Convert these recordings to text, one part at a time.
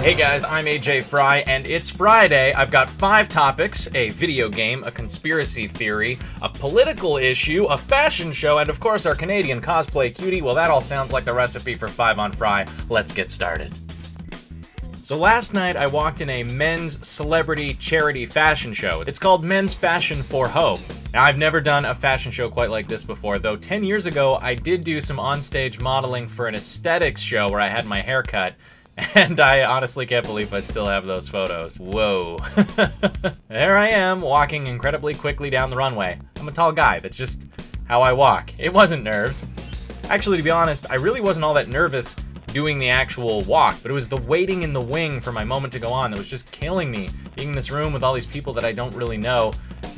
Hey guys, I'm Ajay Fry, and it's Friday. I've got 5 topics: a video game, a conspiracy theory, a political issue, a fashion show, and of course our Canadian cosplay cutie. Well, that all sounds like the recipe for 5 on Fry. Let's get started. So last night I walked in a men's celebrity charity fashion show. It's called Men's Fashion for Hope. Now, I've never done a fashion show quite like this before, though 10 years ago I did do some onstage modeling for an aesthetics show where I had my hair cut. And I honestly can't believe I still have those photos. Whoa. There I am, walking incredibly quickly down the runway. I'm a tall guy, that's just how I walk. It wasn't nerves. Actually, to be honest, I really wasn't all that nervous doing the actual walk, but it was the waiting in the wing for my moment to go on that was just killing me. Being in this room with all these people that I don't really know,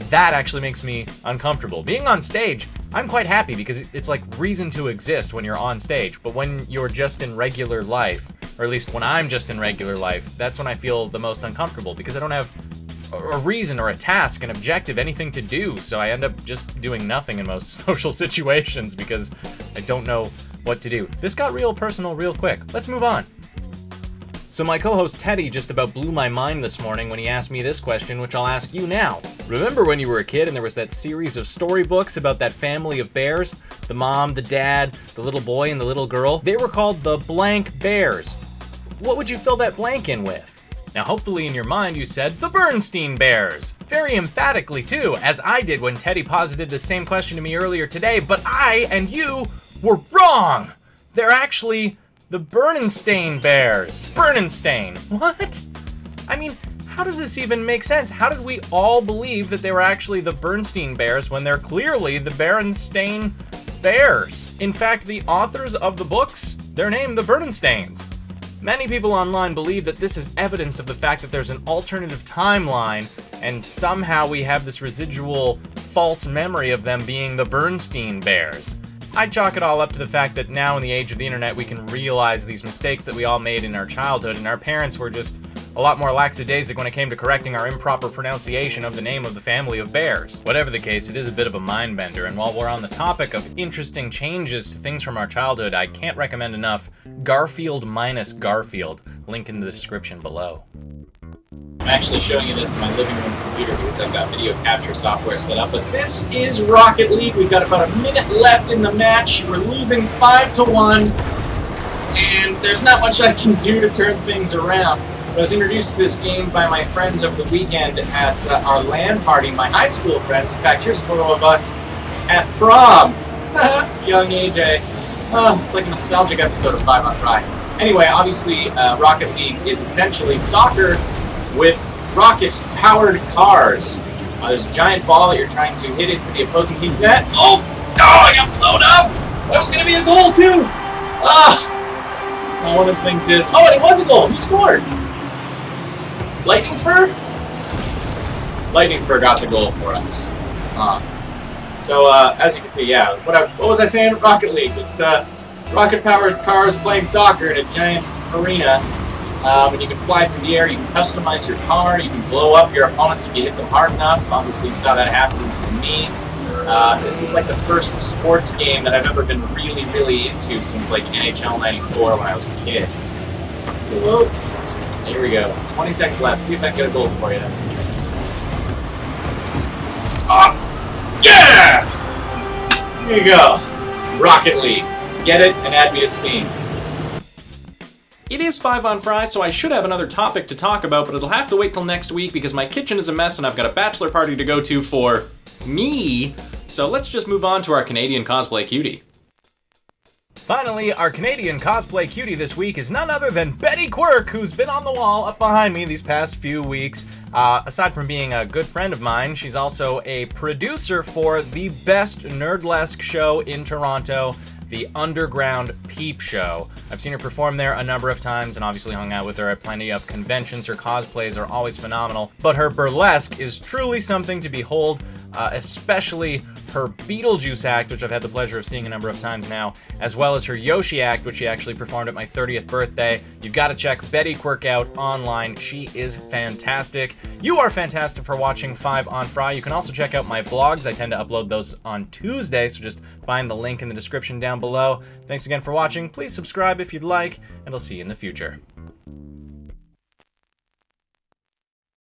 that actually makes me uncomfortable. Being on stage, I'm quite happy because it's like reason to exist when you're on stage, but when you're just in regular life, or at least when I'm just in regular life, that's when I feel the most uncomfortable because I don't have a reason or a task, an objective, anything to do, so I end up just doing nothing in most social situations because I don't know what to do. This got real personal real quick. Let's move on. So my co-host Teddy just about blew my mind this morning when he asked me this question, which I'll ask you now. Remember when you were a kid and there was that series of storybooks about that family of bears? The mom, the dad, the little boy, and the little girl? They were called the blank bears. What would you fill that blank in with? Now hopefully in your mind you said the Bernstein Bears. Very emphatically too, as I did when Teddy posited the same question to me earlier today, but I and you were wrong! They're actually the Bernstein Bears. Bernstein. What? I mean, how does this even make sense? How did we all believe that they were actually the Bernstein Bears when they're clearly the Berenstain Bears? In fact, the authors of the books, they're named the Bernsteins. Many people online believe that this is evidence of the fact that there's an alternative timeline and somehow we have this residual false memory of them being the Bernstein Bears. I chalk it all up to the fact that now in the age of the internet we can realize these mistakes that we all made in our childhood, and our parents were just a lot more lackadaisic when it came to correcting our improper pronunciation of the name of the family of bears. Whatever the case, it is a bit of a mind bender, and while we're on the topic of interesting changes to things from our childhood, I can't recommend enough Garfield minus Garfield. Link in the description below. I'm actually showing you this on my living room computer because I've got video capture software set up, but this is Rocket League. We've got about a minute left in the match. We're losing 5-1, and there's not much I can do to turn things around. I was introduced to this game by my friends over the weekend at our LAN party, my high school friends. In fact, here's a photo of us at prom. Young AJ. Oh, it's like a nostalgic episode of 5 on Fry. Anyway, obviously, Rocket League is essentially soccer with rocket-powered cars. There's a giant ball that you're trying to hit into the opposing team's net. Oh! Oh, I got blown up! That was going to be a goal, too! One of the things is... Oh, and it was a goal! Who scored? Lightning Fur? Lightning Fur got the goal for us. So, as you can see, yeah, what was I saying? Rocket League. It's rocket-powered cars playing soccer in a giant arena. And you can fly through the air, you can customize your car, you can blow up your opponents if you hit them hard enough. Obviously, you saw that happen to me. This is like the first sports game that I've ever been really, really into since like NHL '94 when I was a kid. Whoa. Here we go. 20 seconds left. See if I can get a goal for you. Oh! Yeah! There you go. Rocket League. Get it and add me to Steam. It is 5 on Fry, so I should have another topic to talk about, but it'll have to wait till next week because my kitchen is a mess and I've got a bachelor party to go to for me. So let's just move on to our Canadian cosplay cutie. Finally, our Canadian cosplay cutie this week is none other than Betty Quirk, who's been on the wall up behind me these past few weeks. Aside from being a good friend of mine, she's also a producer for the best nerdlesque show in Toronto, the Underground Peep Show. I've seen her perform there a number of times and obviously hung out with her at plenty of conventions. Her cosplays are always phenomenal, but her burlesque is truly something to behold, especially her Beetlejuice act, which I've had the pleasure of seeing a number of times now, as well as her Yoshi act, which she actually performed at my 30th birthday. You've got to check Betty Quirk out online. She is fantastic. You are fantastic for watching 5 on Fry. You can also check out my vlogs. I tend to upload those on Tuesday, so just find the link in the description down below. Thanks again for watching. Please subscribe if you'd like, and I'll see you in the future.